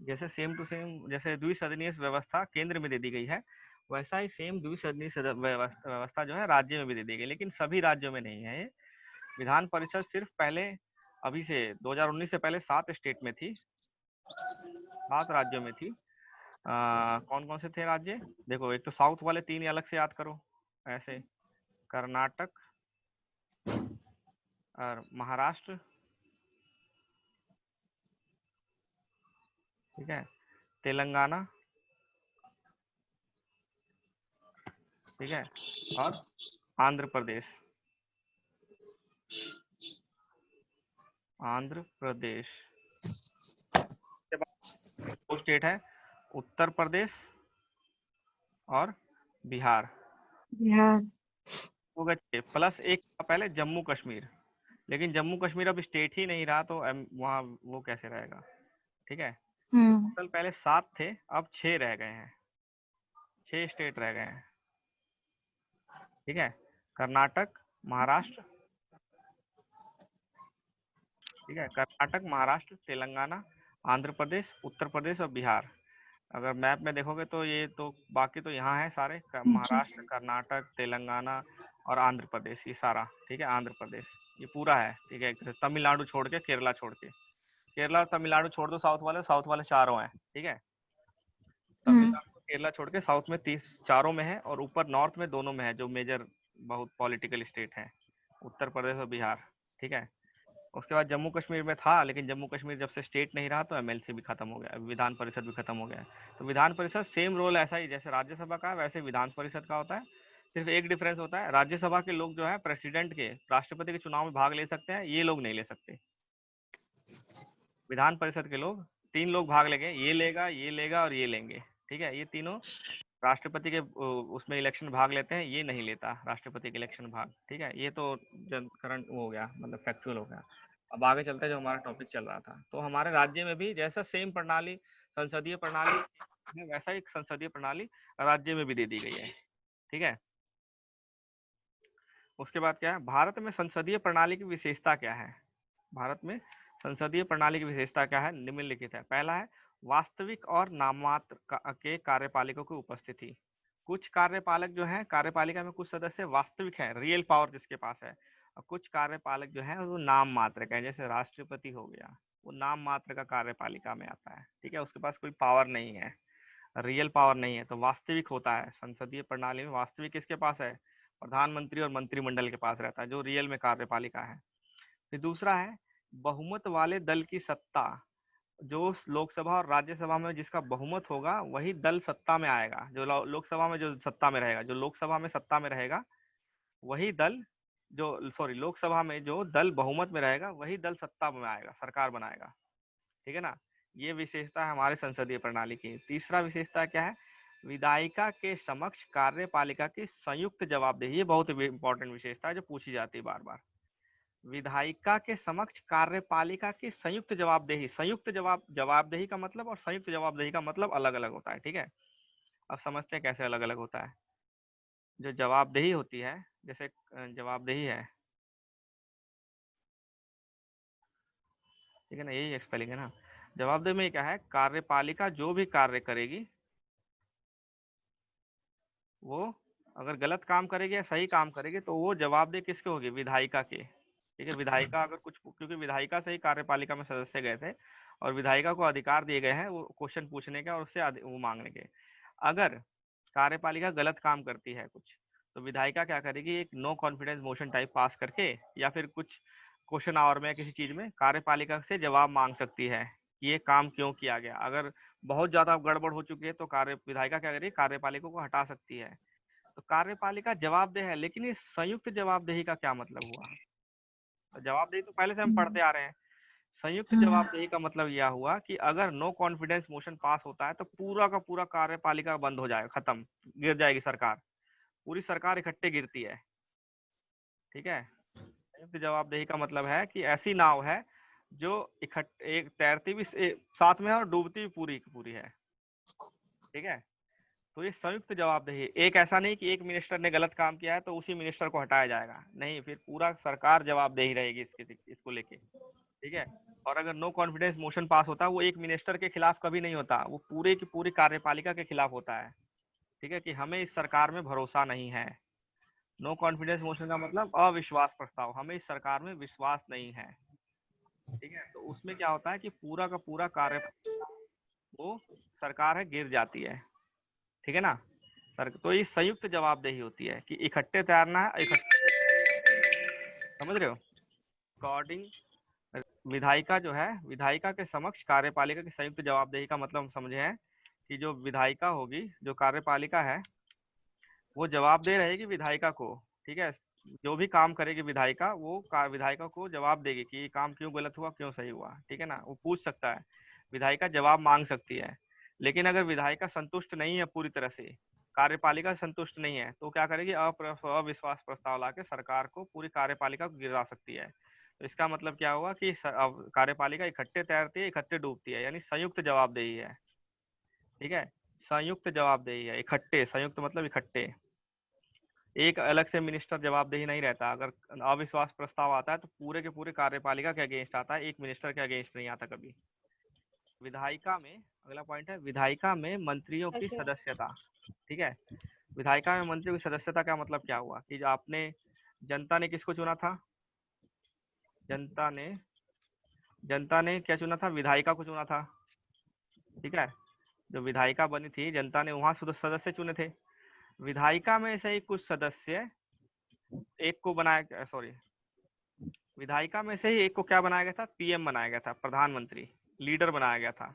जैसे same to same जैसे द्विसदनीय व्यवस्था केंद्र में दे दी गई है, वैसा ही सेम द्विसदनीय व्यवस्था जो है राज्य में भी दे दी गई, लेकिन सभी राज्यों में नहीं है ये। विधान परिषद सिर्फ पहले, अभी से 2019 से पहले 7 स्टेट में थी, 7 राज्यों में थी। कौन कौन से थे राज्य? देखो, एक तो साउथ वाले 3 अलग से याद करो ऐसे, कर्नाटक और महाराष्ट्र, ठीक है, तेलंगाना, ठीक है, और आंध्र प्रदेश। आंध्र प्रदेश के बाद 2 स्टेट है, उत्तर प्रदेश और बिहार। बिहार। हो गए प्लस एक पहले जम्मू कश्मीर, लेकिन जम्मू कश्मीर अब स्टेट ही नहीं रहा, तो वहाँ वो कैसे रहेगा? ठीक है, तो हम्म। टोटल पहले 7 थे, अब 6 रह गए हैं, 6 स्टेट रह गए हैं। ठीक है, कर्नाटक, महाराष्ट्र, ठीक है, कर्नाटक, महाराष्ट्र, तेलंगाना, आंध्र प्रदेश, उत्तर प्रदेश और बिहार। अगर मैप में देखोगे तो ये तो बाकी तो यहाँ है सारे, जी। महाराष्ट्र, कर्नाटक, तेलंगाना और आंध्र प्रदेश, ये सारा। ठीक है, आंध्र प्रदेश ये पूरा है। ठीक है, तमिलनाडु छोड़ के, केरला छोड़ के, केरला और तमिलनाडु छोड़ दो, साउथ वाले चारों हैं। ठीक है, हम्म। तमिलनाडु केरला छोड़ के साउथ में 30 चारों में है, और ऊपर नॉर्थ में दोनों में है, जो मेजर बहुत पॉलिटिकल स्टेट है, उत्तर प्रदेश और बिहार। ठीक है, उसके बाद जम्मू कश्मीर में था, लेकिन जम्मू कश्मीर जब से स्टेट नहीं रहा तो एमएलसी भी खत्म हो गया, विधान परिषद भी खत्म हो गया। तो विधान परिषद सेम रोल ऐसा ही जैसे राज्यसभा का है, वैसे विधान परिषद का होता है। सिर्फ एक डिफरेंस होता है, राज्यसभा के लोग जो है प्रेसिडेंट के, राष्ट्रपति के चुनाव में भाग ले सकते हैं, ये लोग नहीं ले सकते। विधान परिषद के लोग 3 लोग भाग लेंगे, ये लेगा, ये लेगा और ये लेंगे। ठीक है, ये तीनों राष्ट्रपति के उसमें इलेक्शन भाग लेते हैं, ये नहीं लेता राष्ट्रपति के इलेक्शन भाग। ठीक है, ये तो जन करंट हो गया, मतलब फैक्चुअल हो गया। अब आगे चलते हैं, जो हमारा टॉपिक चल रहा था, तो हमारे राज्य में भी जैसा सेम प्रणाली, संसदीय प्रणाली है, वैसा एक संसदीय प्रणाली राज्य में भी दे दी गई है। ठीक है, उसके बाद क्या है, भारत में संसदीय प्रणाली की विशेषता क्या है? भारत में संसदीय प्रणाली की विशेषता क्या है? निम्नलिखित है। पहला है, वास्तविक और नाममात्र के कार्यपालिकों की उपस्थिति। कुछ कार्यपालक जो है, कार्यपालिका में कुछ सदस्य वास्तविक है, रियल पावर जिसके पास है, और कुछ कार्यपालक जो है वो नाम मात्र का है, जैसे राष्ट्रपति हो गया, वो नाम मात्र का कार्यपालिका में आता है। ठीक है, उसके पास कोई पावर नहीं है, रियल पावर नहीं है, तो वास्तविक होता है। संसदीय प्रणाली में वास्तविक किसके पास है? प्रधानमंत्री और मंत्रिमंडल के पास रहता है, जो रियल में कार्यपालिका है। फिर दूसरा है, बहुमत वाले दल की सत्ता। जो लोकसभा और राज्यसभा में जिसका बहुमत होगा वही दल सत्ता में आएगा। जो लोकसभा में जो सत्ता में रहेगा, जो लोकसभा में सत्ता में रहेगा वही दल, जो सॉरी लोकसभा में जो दल बहुमत में रहेगा वही दल सत्ता में आएगा, सरकार बनाएगा। ठीक है ना, ये विशेषता है हमारे संसदीय प्रणाली की। तीसरा विशेषता क्या है, विधायिका के समक्ष कार्यपालिका की संयुक्त जवाबदेही। ये बहुत इंपॉर्टेंट विशेषता है जो पूछी जाती है बार बार। विधायिका के समक्ष कार्यपालिका की संयुक्त जवाबदेही। संयुक्त जवाबदेही का मतलब और संयुक्त जवाबदेही का मतलब अलग अलग होता है। ठीक है, अब समझते हैं कैसे अलग अलग होता है। जो जवाबदेही होती है, जैसे जवाबदेही है, ठीक है ना, यही स्पेलिंग है ना। जवाबदेही में क्या है, कार्यपालिका जो भी कार्य करेगी, वो अगर गलत काम करेगी या सही काम करेगी तो वो जवाबदेही किसके होगी? विधायिका के। ठीक है, विधायिका अगर कुछ, क्योंकि विधायिका से ही कार्यपालिका में सदस्य गए थे, और विधायिका को अधिकार दिए गए हैं वो क्वेश्चन पूछने के और उससे वो मांगने के। अगर कार्यपालिका गलत काम करती है कुछ, तो विधायिका क्या करेगी, एक नो कॉन्फिडेंस मोशन टाइप पास करके, या फिर कुछ क्वेश्चन आवर में किसी चीज में कार्यपालिका से जवाब मांग सकती है कि ये काम क्यों किया गया। अगर बहुत ज्यादा गड़बड़ हो चुकी है तो विधायिका क्या करेगी, कार्यपालिका को हटा सकती है। तो कार्यपालिका जवाबदेह है, लेकिन ये संयुक्त जवाबदेही का क्या मतलब हुआ? तो जवाबदेही तो पहले से हम पढ़ते आ रहे हैं। संयुक्त हम्म। जवाबदेही का मतलब यह हुआ कि अगर नो कॉन्फिडेंस मोशन पास होता है तो पूरा का पूरा कार्यपालिका बंद हो जाएगा, खत्म, गिर जाएगी सरकार, पूरी सरकार इकट्ठे गिरती है। ठीक है, संयुक्त जवाबदेही का मतलब है कि ऐसी नाव है जो इकट्ठे, एक तैरती भी साथ में है और डूबती भी पूरी की पूरी है। ठीक है, तो ये संयुक्त जवाबदेही, एक ऐसा नहीं कि एक मिनिस्टर ने गलत काम किया है तो उसी मिनिस्टर को हटाया जाएगा, नहीं, फिर पूरा सरकार जवाबदेही रहेगी इसके, इसको लेके। ठीक है। और अगर नो कॉन्फिडेंस मोशन पास होता है वो एक मिनिस्टर के खिलाफ कभी नहीं होता, वो पूरे की पूरी कार्यपालिका के खिलाफ होता है। ठीक है, कि हमें इस सरकार में भरोसा नहीं है। नो कॉन्फिडेंस मोशन का मतलब अविश्वास प्रस्ताव, हमें इस सरकार में विश्वास नहीं है। ठीक है, तो उसमें क्या होता है कि पूरा का पूरा कार्य वो सरकार है गिर जाती है। ठीक है ना सर, तो ये संयुक्त जवाबदेही होती है कि इकट्ठे तैरना है, इकट्ठे, समझ रहे हो। अकॉर्डिंग विधायिका जो है, विधायिका के समक्ष कार्यपालिका की संयुक्त जवाबदेही का मतलब हम समझे हैं कि जो विधायिका होगी, जो कार्यपालिका है, वो जवाबदेह रहेगी विधायिका को। ठीक है, जो भी काम करेगी विधायिका, वो विधायिका को जवाब देगी कि ये काम क्यों गलत हुआ, क्यों सही हुआ। ठीक है ना, वो पूछ सकता है, विधायिका जवाब मांग सकती है। लेकिन अगर विधायिका संतुष्ट नहीं है पूरी तरह से, कार्यपालिका संतुष्ट नहीं है, तो क्या करेगी, अविश्वास प्रस्ताव लाके सरकार को, पूरी कार्यपालिका को गिरा सकती है। तो इसका मतलब क्या हुआ कि कार्यपालिका इकट्ठे तैरती है, इकट्ठे डूबती है, यानी संयुक्त जवाबदेही है। ठीक है, संयुक्त जवाबदेही है, इकट्ठे, संयुक्त मतलब इकट्ठे, एक अलग से मिनिस्टर जवाबदेही नहीं रहता। अगर अविश्वास प्रस्ताव आता है तो पूरे के पूरे कार्यपालिका के अगेंस्ट आता है, एक मिनिस्टर के अगेंस्ट नहीं आता कभी। विधायिका में, अगला पॉइंट है, विधायिका में मंत्रियों की सदस्यता। ठीक है, विधायिका में मंत्रियों की सदस्यता का मतलब क्या हुआ कि जो आपने, जनता ने किसको चुना था, जनता ने, जनता ने क्या चुना था, विधायिका को चुना था। ठीक है, जो विधायिका बनी थी, जनता ने वहां सदस्य चुने थे। विधायिका में से ही कुछ सदस्य, एक को बनाया, सॉरी, विधायिका में से ही एक को क्या बनाया गया था, पीएम बनाया गया था, प्रधानमंत्री, लीडर बनाया गया था।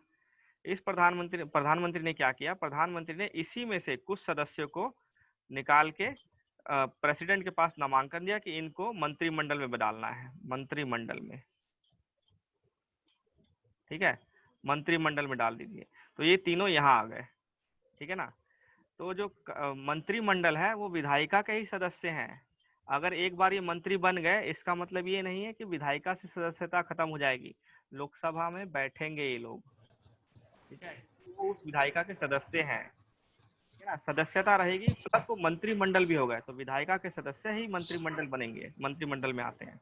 इस प्रधानमंत्री ने क्या किया, प्रधानमंत्री ने इसी में से कुछ सदस्यों को निकाल के प्रेसिडेंट के पास नामांकन दिया कि इनको मंत्रिमंडल में डालना है, मंत्रिमंडल में। ठीक है, मंत्रिमंडल में डाल दीजिए। तो ये तीनों यहाँ आ गए। ठीक है ना, तो जो मंत्रिमंडल है वो विधायिका के ही सदस्य हैं। अगर एक बार ये मंत्री बन गए, इसका मतलब ये नहीं है कि विधायिका से सदस्यता खत्म हो जाएगी, लोकसभा में बैठेंगे ये लोग। ठीक है, वो उस विधायिका के सदस्य हैं। ठीक है ना, सदस्यता रहेगी, प्लस वो मंत्रिमंडल भी हो गए, तो विधायिका के सदस्य ही मंत्रिमंडल बनेंगे, मंत्रिमंडल में आते हैं।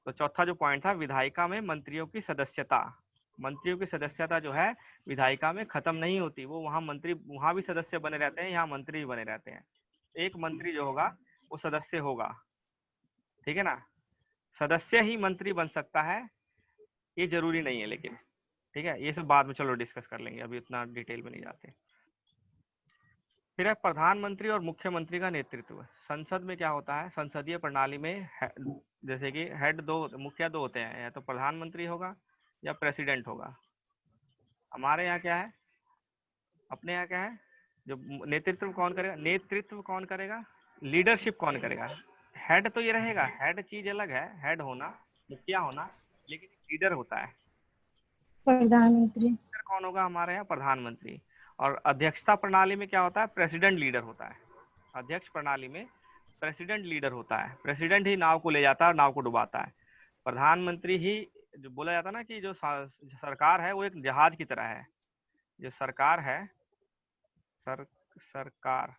तो चौथा जो पॉइंट था, विधायिका में मंत्रियों की सदस्यता, मंत्रियों की सदस्यता जो है विधायिका में खत्म नहीं होती, वो वहां मंत्री, वहां भी सदस्य बने रहते हैं, यहाँ मंत्री भी बने रहते हैं। एक मंत्री जो होगा वो सदस्य होगा। ठीक है ना, सदस्य ही मंत्री बन सकता है, ये जरूरी नहीं है लेकिन। ठीक है, ये सब बाद में चलो डिस्कस कर लेंगे, अभी इतना डिटेल में नहीं जाते। फिर है प्रधानमंत्री और मुख्यमंत्री का नेतृत्व। संसद में क्या होता है, संसदीय प्रणाली में जैसे कि हेड दो, मुखिया दो होते हैं, या तो प्रधानमंत्री होगा या प्रेसिडेंट होगा। हमारे यहाँ क्या है, अपने यहाँ क्या है, जो नेतृत्व कौन करेगा, नेतृत्व कौन करेगा, लीडरशिप कौन करेगा। हेड तो ये रहेगा, हेड चीज अलग है, हेड होना, मुखिया होना, लेकिन लीडर होता है। प्रधानमंत्री। लीडर कौन होगा हमारे यहाँ, प्रधानमंत्री। और अध्यक्षता प्रणाली में क्या होता है, प्रेसिडेंट लीडर होता है। अध्यक्ष प्रणाली में प्रेसिडेंट लीडर होता है, प्रेसिडेंट ही नाव को ले जाता है और नाव को डुबाता है। प्रधानमंत्री ही, जो बोला जाता है ना कि जो सरकार है वो एक जहाज की तरह है। जो सरकार है, सरकार,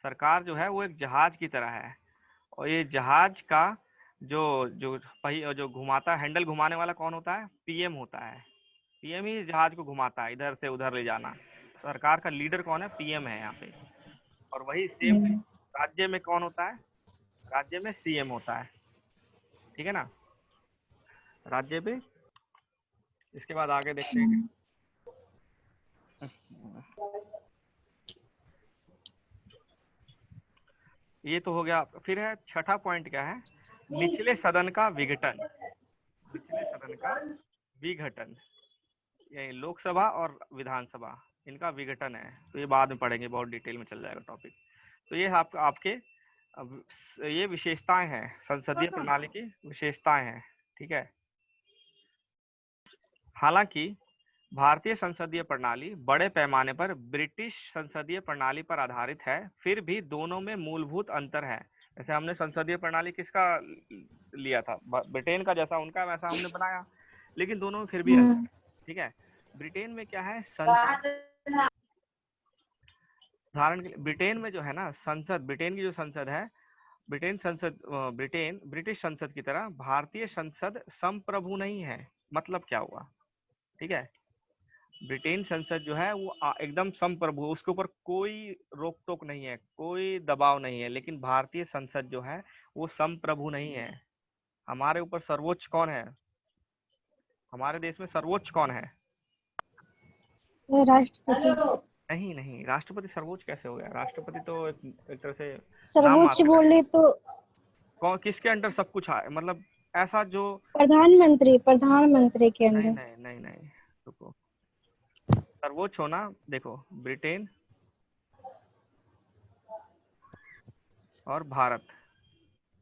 सरकार जो है वो एक जहाज की तरह है। और ये जहाज का जो जो पहिया, जो घुमाता, हैंडल घुमाने वाला कौन होता है, पीएम होता है। पीएम ही जहाज को घुमाता है, इधर से उधर ले जाना। सरकार का लीडर कौन है, पीएम है यहाँ पे। और वही सेम राज्य में कौन होता है, राज्य में सीएम होता है। ठीक है ना, राज्य में। इसके बाद आगे देखते हैं। ये तो हो गया। फिर है छठा पॉइंट, क्या है, निचले सदन का विघटन। निचले सदन का विघटन, ये लोकसभा और विधानसभा, इनका विघटन है। तो ये बाद में पढ़ेंगे, बहुत डिटेल में चल जाएगा टॉपिक। तो ये आपके ये विशेषताएं हैं, संसदीय प्रणाली की विशेषताएं हैं। ठीक है, हालांकि भारतीय संसदीय प्रणाली बड़े पैमाने पर ब्रिटिश संसदीय प्रणाली पर आधारित है, फिर भी दोनों में मूलभूत अंतर है। जैसे हमने संसदीय प्रणाली किसका लिया था, ब्रिटेन का, जैसा उनका वैसा हमने बनाया, लेकिन दोनों में फिर भी अंतर है। ठीक है, ब्रिटेन में क्या है, संसद, उदाहरण के लिए ब्रिटेन में जो है ना संसद, ब्रिटेन की जो संसद है ब्रिटिश संसद की तरह भारतीय संसद संप्रभु नहीं है। मतलब क्या हुआ? ठीक है, ब्रिटेन संसद जो है वो एकदम संप्रभु, उसके ऊपर कोई रोक टोक नहीं है, कोई दबाव नहीं है। लेकिन भारतीय संसद जो है वो संप्रभु नहीं है। हमारे ऊपर सर्वोच्च कौन है? हमारे देश में सर्वोच्च कौन है? राष्ट्रपति। नहीं नहीं, राष्ट्रपति सर्वोच्च कैसे हो गया? राष्ट्रपति तो एक तरह से नाम सर्वोच्च मात्र है। बोले तो कौन किसके अंडर सब कुछ है? मतलब ऐसा जो, प्रधानमंत्री के नहीं अंदर। नहीं नहीं नहीं, रुको, सर्वोच्च होना, देखो ब्रिटेन और भारत,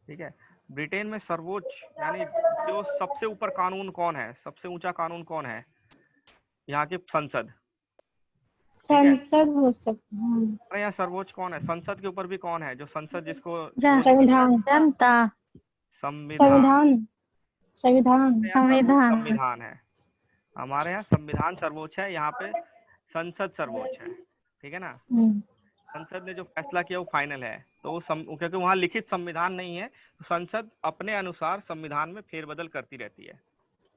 ठीक है। ब्रिटेन में सर्वोच्च यानी जो सबसे ऊपर कानून कौन है, सबसे ऊंचा कानून कौन है? यहाँ की संसद, ठीक है। संसद हो सकता है। अरे यहाँ सर्वोच्च कौन है? संसद के ऊपर भी कौन है जो संसद, जिसको संविधान। जनता। संविधान, संविधान। संविधान। यहाँ सर्वोच्च संविधान। संविधान है। हमारे यहाँ संविधान सर्वोच्च है, यहाँ पे संसद सर्वोच्च है, ठीक है ना। हम्म। संसद ने जो फैसला किया वो फाइनल है। तो वो क्योंकि वहाँ लिखित संविधान नहीं है, तो संसद अपने अनुसार संविधान में फेरबदल करती रहती है,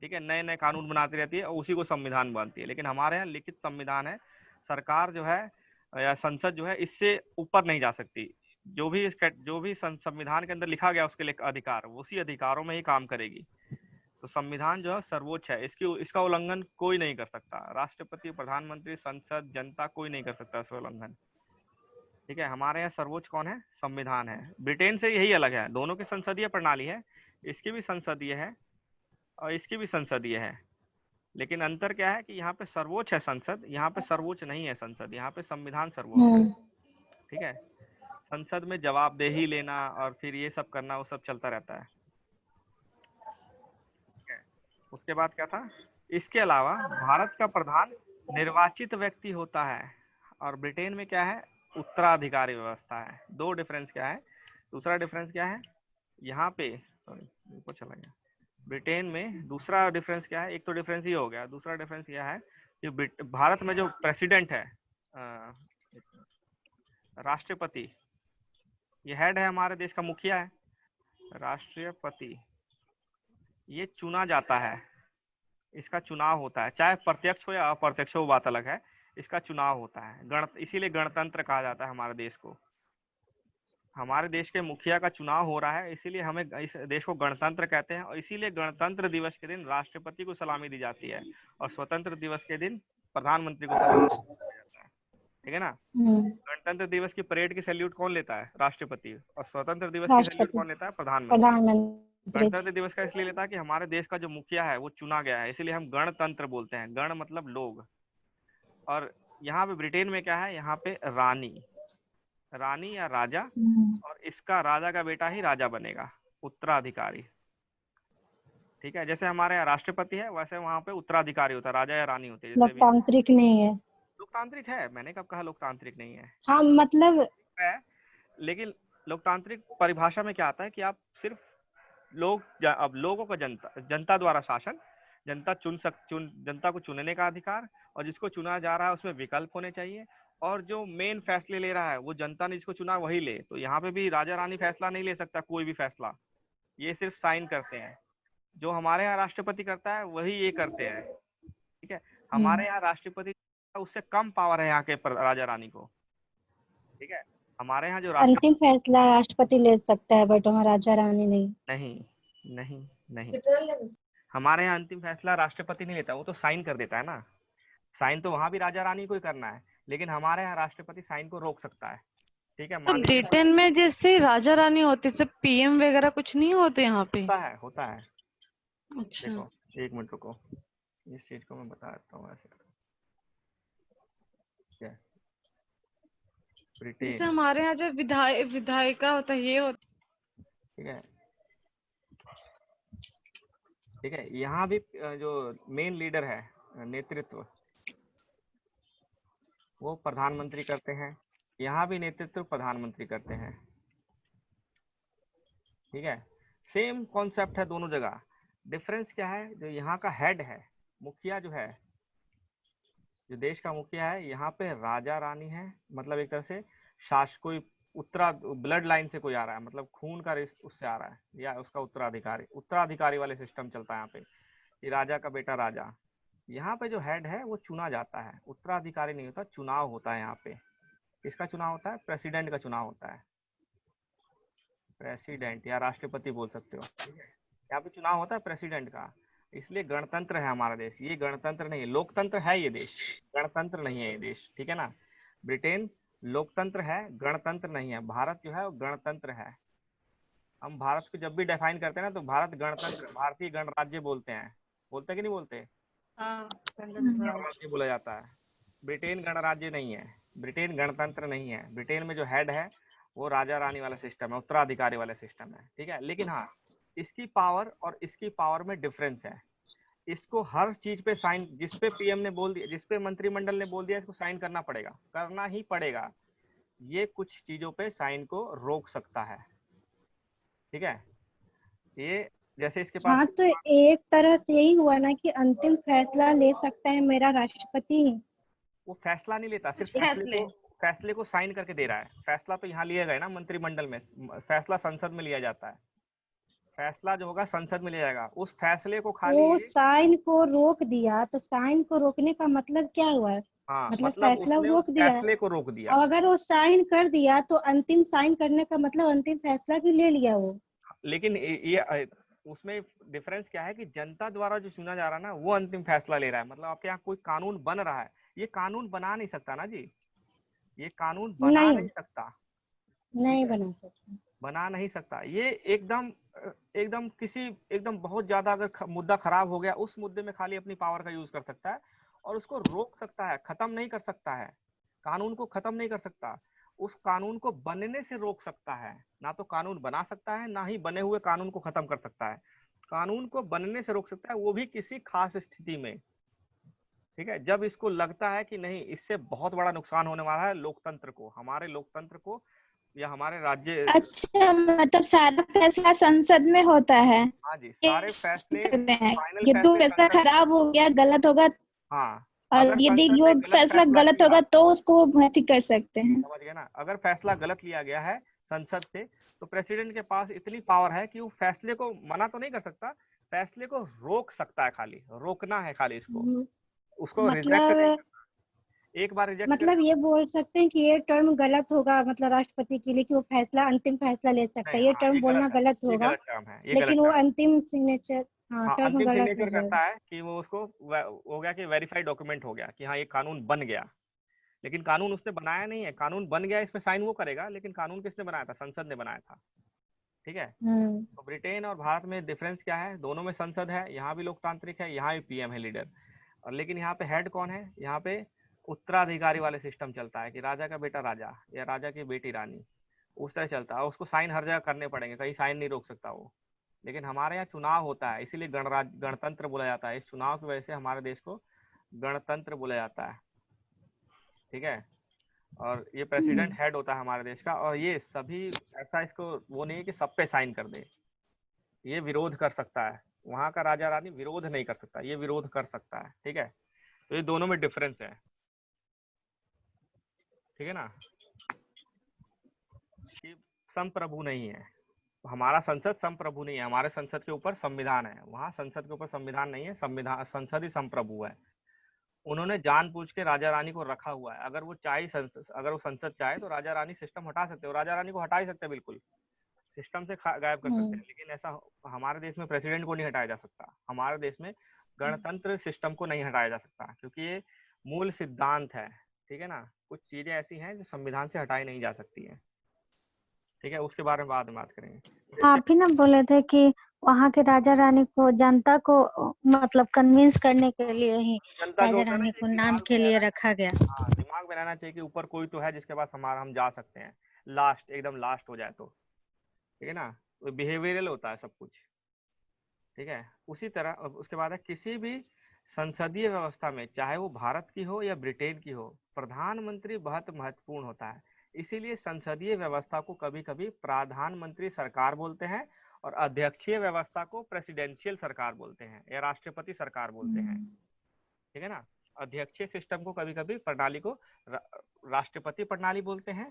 ठीक है, नए नए कानून बनाती रहती है और उसी को संविधान बनती है। लेकिन हमारे यहाँ लिखित संविधान है। सरकार जो है या संसद जो है इससे ऊपर नहीं जा सकती। जो भी संविधान के अंदर लिखा गया उसके लिए अधिकार, वो उसी अधिकारों में ही काम करेगी। तो संविधान जो है सर्वोच्च है, इसका उल्लंघन कोई नहीं कर सकता। राष्ट्रपति, प्रधानमंत्री, संसद, जनता, कोई नहीं कर सकता इसका उल्लंघन, ठीक है। हमारे यहाँ सर्वोच्च कौन है? संविधान है। ब्रिटेन से यही अलग है, दोनों की संसदीय प्रणाली है, इसकी भी संसदीय है और इसकी भी संसदीय है। लेकिन अंतर क्या है कि यहाँ पे सर्वोच्च है संसद, यहाँ पे सर्वोच्च नहीं है संसद, यहाँ पे संविधान सर्वोच्च है, ठीक है। संसद में जवाबदेही लेना और फिर ये सब करना, वो सब चलता रहता है, ठीक है। उसके बाद क्या था? इसके अलावा भारत का प्रधान निर्वाचित व्यक्ति होता है और ब्रिटेन में क्या है? उत्तराधिकारी व्यवस्था है। दो डिफरेंस क्या है? दूसरा डिफरेंस क्या है? यहाँ पे, सॉरी ऊपर चला गया, ब्रिटेन में दूसरा डिफरेंस क्या है? एक तो डिफरेंस ये हो गया, दूसरा डिफरेंस यह है कि भारत में जो प्रेसिडेंट है, राष्ट्रपति, ये हेड है, हमारे देश का मुखिया है। राष्ट्रपति ये चुना जाता है, इसका चुनाव होता है, चाहे प्रत्यक्ष हो या अप्रत्यक्ष हो, बात अलग है। इसका चुनाव होता है, इसीलिए गणतंत्र कहा जाता है हमारे देश को। हमारे देश के मुखिया का चुनाव हो रहा है, इसीलिए हमें इस देश को गणतंत्र कहते हैं। और इसीलिए गणतंत्र दिवस के दिन राष्ट्रपति को सलामी दी जाती है और स्वतंत्र दिवस के दिन प्रधानमंत्री को सलामी दिया जाता है, ठीक है ना। गणतंत्र दिवस की परेड की सैल्यूट कौन लेता है? राष्ट्रपति। और स्वतंत्र दिवस की सैल्यूट राष्ट्रपति। कौन लेता है? प्रधानमंत्री। प्रधानमंत्री। गणतंत्र दिवस का इसलिए लेता है कि हमारे देश का जो मुखिया है वो चुना गया है, इसलिए हम गणतंत्र बोलते हैं। गण मतलब लोग। और यहाँ पे ब्रिटेन में क्या है? यहाँ पे रानी, रानी या राजा, और इसका राजा का बेटा ही राजा बनेगा, उत्तराधिकारी, ठीक है। जैसे हमारे यहाँ राष्ट्रपति है, वैसे वहाँ पे उत्तराधिकारी होता है, राजा या रानी होते हैं। जैसे भी लोकतांत्रिक नहीं है। लोकतांत्रिक है, मैंने कब कहा लोकतांत्रिक नहीं है? हाँ मतलब है, लेकिन लोकतांत्रिक परिभाषा में क्या आता है कि आप सिर्फ अब लोगों को जनता द्वारा शासन, जनता को चुनने का अधिकार, और जिसको चुना जा रहा है उसमें विकल्प होने चाहिए, और जो मेन फैसले ले रहा है वो जनता ने जिसको चुना वही ले। तो यहाँ पे भी राजा रानी फैसला नहीं ले सकता, कोई भी फैसला, ये सिर्फ साइन करते हैं। जो हमारे यहाँ राष्ट्रपति करता है वही ये करते हैं, ठीक है। हमारे यहाँ राष्ट्रपति उससे कम पावर है यहाँ के राजा रानी को, ठीक है। हमारे यहाँ जो अंतिम फैसला राष्ट्रपति ले सकता है, बट वहाँ राजा रानी नहीं। नहीं नहीं नहीं, हमारे यहाँ अंतिम फैसला राष्ट्रपति नहीं लेता, वो तो साइन कर देता है ना। साइन तो वहां भी राजा रानी को ही करना है, लेकिन हमारे यहाँ राष्ट्रपति साइन को रोक सकता है, ठीक है। तो ब्रिटेन में जैसे राजा रानी होते, जैसे पीएम वगैरह कुछ नहीं होते यहाँ पे? होता है। अच्छा। देखो एक मिनट रुको, इस चीज को मैं बता देता हूँ ऐसे। क्या ब्रिटेन, जैसे हमारे यहाँ जो विधायिका होता है, ये होता, ठीक है, ठीक है। यहाँ भी जो मेन लीडर है, नेतृत्व, वो प्रधानमंत्री करते हैं। यहाँ भी नेतृत्व प्रधानमंत्री करते हैं, ठीक है। सेम कॉन्सेप्ट है दोनों जगह। डिफरेंस क्या है? जो यहाँ का हेड है, मुखिया जो है, जो देश का मुखिया है, यहाँ पे राजा रानी है, मतलब एक तरह से शासकों उत्तरा ब्लड लाइन से कोई आ रहा है, मतलब खून का उससे आ रहा है, या उसका उत्तराधिकारी वाले सिस्टम चलता है यहाँ पे कि राजा का बेटा राजा। यहाँ पे जो हेड है वो चुना जाता है, उत्तराधिकारी नहीं होता, चुनाव होता है यहाँ पे। किसका चुनाव होता है? प्रेसिडेंट का चुनाव होता है, प्रेसिडेंट या राष्ट्रपति बोल सकते हो, ठीक है। यहाँ पे चुनाव होता है प्रेसिडेंट का, इसलिए गणतंत्र है हमारा देश। ये गणतंत्र नहीं है, लोकतंत्र है ये देश, गणतंत्र नहीं है ये देश, ठीक है ना। ब्रिटेन लोकतंत्र है, गणतंत्र नहीं है। भारत जो है वो गणतंत्र है। हम भारत को जब भी डिफाइन करते हैं ना तो भारत गणतंत्र, भारतीय गणराज्य बोलते हैं, बोलते कि नहीं बोलते? गणराज्य बोला जाता है। ब्रिटेन गणराज्य नहीं है, ब्रिटेन गणतंत्र नहीं है। ब्रिटेन में जो हेड है वो राजा रानी वाला सिस्टम है, उत्तराधिकारी वाला सिस्टम है, ठीक है। लेकिन हाँ, इसकी पावर और इसकी पावर में डिफरेंस है। इसको हर चीज पे साइन, जिस पे पीएम ने बोल दिया, जिस पे मंत्रिमंडल ने बोल दिया इसको साइन करना पड़ेगा, करना ही पड़ेगा। ये कुछ चीजों पे साइन को रोक सकता है, ठीक है। ये जैसे इसके पास, हाँ, तो एक तरह से यही हुआ ना कि अंतिम फैसला ले सकता है मेरा राष्ट्रपति। वो फैसला नहीं लेता, सिर्फ फैसले को साइन करके दे रहा है। फैसला तो यहाँ लिया गया ना मंत्रिमंडल में, फैसला संसद में लिया जाता है। फैसला जो होगा संसद में लिया जाएगा, उस फैसले को खाली, वो साइन को रोक दिया, तो साइन को रोकने का मतलब क्या हुआ? हाँ मतलब मतलब फैसला उसने उस रोक दिया, फैसले को रोक दिया। और अगर वो साइन कर दिया तो अंतिम साइन करने का मतलब अंतिम फैसला भी ले लिया वो। लेकिन ये उसमें डिफरेंस क्या है कि जनता द्वारा जो चुना जा रहा है ना वो अंतिम फैसला ले रहा है। मतलब आपके यहाँ कोई कानून बन रहा है, ये कानून बना नहीं सकता ना जी, ये कानून बना नहीं, नहीं सकता, ठीक नहीं है, बना सकता। बना नहीं सकता। ये एकदम एकदम किसी एकदम बहुत ज्यादा अगर मुद्दा खराब हो गया, उस मुद्दे में खाली अपनी पावर का यूज कर सकता है और उसको रोक सकता है, खत्म नहीं कर सकता है। कानून को खत्म नहीं कर सकता, उस कानून को बनने से रोक सकता है। ना तो कानून बना सकता है, ना ही बने हुए कानून को खत्म कर सकता है। कानून को बनने से रोक सकता है, वो भी किसी खास स्थिति में, ठीक है। जब इसको लगता है कि नहीं, इससे बहुत बड़ा नुकसान होने वाला है लोकतंत्र को, हमारे लोकतंत्र को, या हमारे राज्य। अच्छा, मतलब सारा फैसला संसद में होता है? हाँ जी, सारे फैसले, करते हैं फाइनल कि तो फैसले फैसला संसद। खराब हो गया, गलत होगा, हाँ, और अगर यदि संसद वो ने गलत फैसला फैसला गलत किया, होगा तो उसको भर्ती कर सकते हैं। समझ गए ना, अगर फैसला गलत लिया गया है संसद से, तो प्रेसिडेंट के पास इतनी पावर है कि वो फैसले को मना तो नहीं कर सकता, फैसले को रोक सकता है, खाली रोकना है खाली इसको, उसको रिजेक्ट नहीं मतलब करना। एक बार रिजेक्ट कर मतलब दिया, ये बोल सकते हैं कि ये टर्म गलत होगा, मतलब राष्ट्रपति के लिए, कि वो फैसला अंतिम फैसला ले सकता नहीं, है, ये हाँ टर्म ये बोलना गलत है, गलत ये होगा। गलत टर्म है, ये गलत लेकिन वो टर्म। अंतिम सिग्नेचर, हाँ, हाँ, टर्म अंतिम गलत हो सिग्नेचर जाएगा। करता है कि वो उसको हो गया कि वेरीफाइड डॉक्यूमेंट हो गया कि हाँ ये कानून बन गया। लेकिन कानून उसने बनाया नहीं है, कानून बन गया, इसमें साइन वो करेगा, लेकिन कानून किसने बनाया था? संसद ने बनाया था, ठीक है। तो ब्रिटेन और भारत में डिफरेंस क्या है? दोनों में संसद है, यहाँ भी लोकतांत्रिक है, यहाँ भी पीएम है लीडर, और लेकिन यहाँ पे हेड कौन है? यहाँ पे उत्तराधिकारी वाले सिस्टम चलता है कि राजा का बेटा राजा या राजा की बेटी रानी, उस तरह चलता है। उसको साइन हर जगह करने पड़ेंगे, कहीं साइन नहीं रोक सकता वो। लेकिन हमारे यहाँ चुनाव होता है, इसीलिए गणतंत्र बोला जाता है। इस चुनाव की वजह से हमारे देश को गणतंत्र बोला जाता है, ठीक है। और ये प्रेसिडेंट हेड होता है हमारे देश का, और ये सभी, ऐसा इसको वो नहीं है कि सब पे साइन कर दे, ये विरोध कर सकता है। वहां का राजा रानी विरोध नहीं कर सकता, ये विरोध कर सकता है, ठीक है। तो ये दोनों में डिफरेंस है, ठीक है ना। कि संप्रभु नहीं है, हमारा संसद संप्रभु नहीं है, हमारे संसद के ऊपर संविधान है, वहां संसद के ऊपर संविधान नहीं है, संविधान, संसद ही संप्रभु है। उन्होंने जानबूझ के राजा रानी को रखा हुआ है। अगर वो चाहे अगर वो संसद चाहे तो राजा रानी सिस्टम हटा सकते हो, राजा रानी को हटा ही सकते हैं, बिल्कुल सिस्टम से गायब कर सकते हैं। लेकिन ऐसा हमारे देश में प्रेसिडेंट को नहीं हटाया जा सकता, हमारे देश में गणतंत्र सिस्टम को नहीं हटाया जा सकता, क्योंकि ये मूल सिद्धांत है, ठीक है ना। कुछ चीजें ऐसी हैं जो संविधान से हटाई नहीं जा सकती है, ठीक है। उसके बारे में बाद में बात करेंगे। आप भी ना बोले थे कि वहाँ के राजा रानी को, जनता को मतलब कन्विंस करने के लिए ही जनता जो राजा होता है ना, रानी कि को नाम दिमाग के में लिए रहना, रखा गया। हाँ दिमाग में रहना चाहिए कि ऊपर कोई तो है जिसके पास हमारा हम जा सकते हैं, लास्ट एकदम लास्ट हो जाए तो, ठीक है ना। तो बिहेवियरल होता है सब कुछ, ठीक है। उसी तरह अब उसके बाद है, किसी भी संसदीय व्यवस्था में, चाहे वो भारत की हो या ब्रिटेन की हो, प्रधानमंत्री बहुत महत्वपूर्ण होता है। इसीलिए संसदीय व्यवस्था को कभी कभी प्रधानमंत्री सरकार बोलते हैं, और अध्यक्षीय व्यवस्था को प्रेसिडेंशियल सरकार बोलते हैं या राष्ट्रपति सरकार बोलते हैं, ठीक है ना। अध्यक्षीय सिस्टम को कभी कभी प्रणाली को राष्ट्रपति प्रणाली बोलते हैं,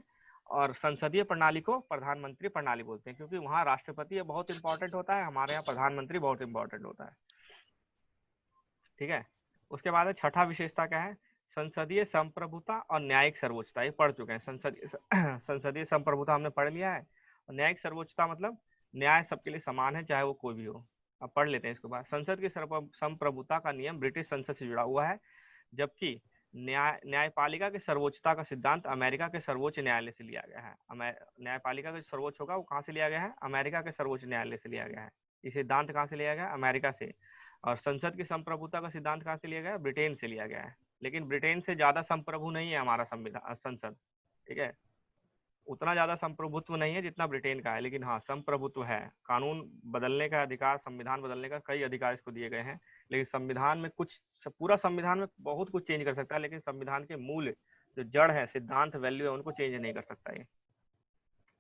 और संसदीय प्रणाली को प्रधानमंत्री प्रणाली बोलते हैं, क्योंकि वहाँ राष्ट्रपति बहुत इंपॉर्टेंट होता है, हमारे यहाँ प्रधानमंत्री बहुत इंपॉर्टेंट होता है। ठीक है। उसके बाद छठा विशेषता क्या है? संसदीय संप्रभुता और न्यायिक सर्वोच्चता। ये पढ़ चुके हैं। संसदीय संप्रभुता हमने पढ़ लिया है, और न्यायिक सर्वोच्चता मतलब न्याय सबके लिए समान है, चाहे वो कोई भी हो। अब पढ़ लेते हैं इसके बाद। संसद की संप्रभुता का नियम ब्रिटिश संसद से जुड़ा हुआ है, जबकि न्यायपालिका की सर्वोच्चता का सिद्धांत अमेरिका के सर्वोच्च न्यायालय से लिया गया है। न्यायपालिका का जो सर्वोच्च होगा वो कहाँ से लिया गया है? अमेरिका के सर्वोच्च न्यायालय से लिया गया है। ये सिद्धांत कहाँ से लिया गया? अमेरिका से। और संसद की संप्रभुता का सिद्धांत कहाँ से लिया गया? ब्रिटेन से लिया गया है। लेकिन ब्रिटेन से ज्यादा संप्रभु नहीं है हमारा संविधान संसद। ठीक है, उतना ज्यादा संप्रभुत्व नहीं है जितना ब्रिटेन का है, लेकिन हाँ संप्रभुत्व है। कानून बदलने का अधिकार, संविधान बदलने का कई अधिकार इसको दिए गए हैं, लेकिन संविधान में कुछ, पूरा संविधान में बहुत कुछ चेंज कर सकता है, लेकिन संविधान के मूल जो जड़ है, सिद्धांत, वैल्यू है, उनको चेंज नहीं कर सकता ये।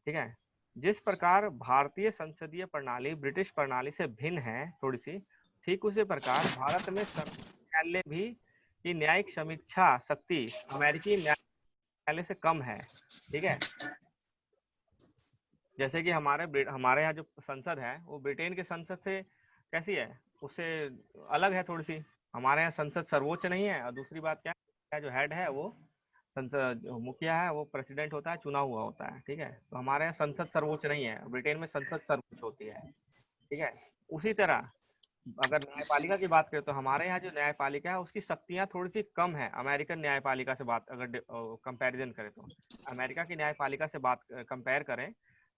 ठीक है। जिस प्रकार भारतीय संसदीय प्रणाली ब्रिटिश प्रणाली से भिन्न है थोड़ी सी, ठीक उसी प्रकार भारत में न्यायालय भी की न्यायिक समीक्षा शक्ति अमेरिकी न्यायालय से कम है। ठीक है। जैसे कि हमारे यहाँ जो संसद है वो ब्रिटेन के संसद से कैसी है, उससे अलग है थोड़ी सी। हमारे यहाँ संसद सर्वोच्च नहीं है, और दूसरी बात क्या है, जो हेड है वो संसद, जो मुखिया है वो प्रेसिडेंट होता है, चुना हुआ होता है। ठीक है। तो हमारे यहाँ संसद सर्वोच्च नहीं है, ब्रिटेन में संसद सर्वोच्च होती है। ठीक है। उसी तरह अगर न्यायपालिका की बात करें तो हमारे यहाँ जो न्यायपालिका है उसकी शक्तियां थोड़ी सी कम है अमेरिकन न्यायपालिका से। बात अगर कंपैरिजन करें तो अमेरिका की न्यायपालिका से बात कंपेयर करें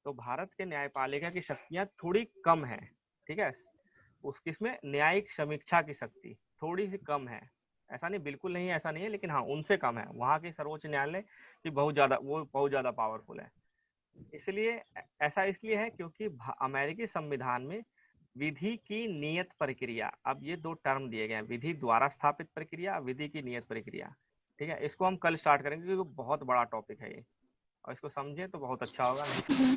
तो भारत के न्यायपालिका की शक्तियां थोड़ी कम है। ठीक है। किसमें? न्यायिक समीक्षा की शक्ति थोड़ी सी कम है। ऐसा नहीं, बिल्कुल नहीं, ऐसा नहीं है, लेकिन हाँ उनसे कम है। वहाँ के सर्वोच्च न्यायालय की बहुत ज्यादा पावरफुल है। इसलिए ऐसा इसलिए है क्योंकि अमेरिकी संविधान में विधि की नियत प्रक्रिया, अब ये दो टर्म दिए गए हैं, विधि द्वारा स्थापित प्रक्रिया, विधि की नियत प्रक्रिया। ठीक है। इसको हम कल स्टार्ट करेंगे क्योंकि बहुत बड़ा टॉपिक है ये, और इसको समझें तो बहुत अच्छा होगा। नहीं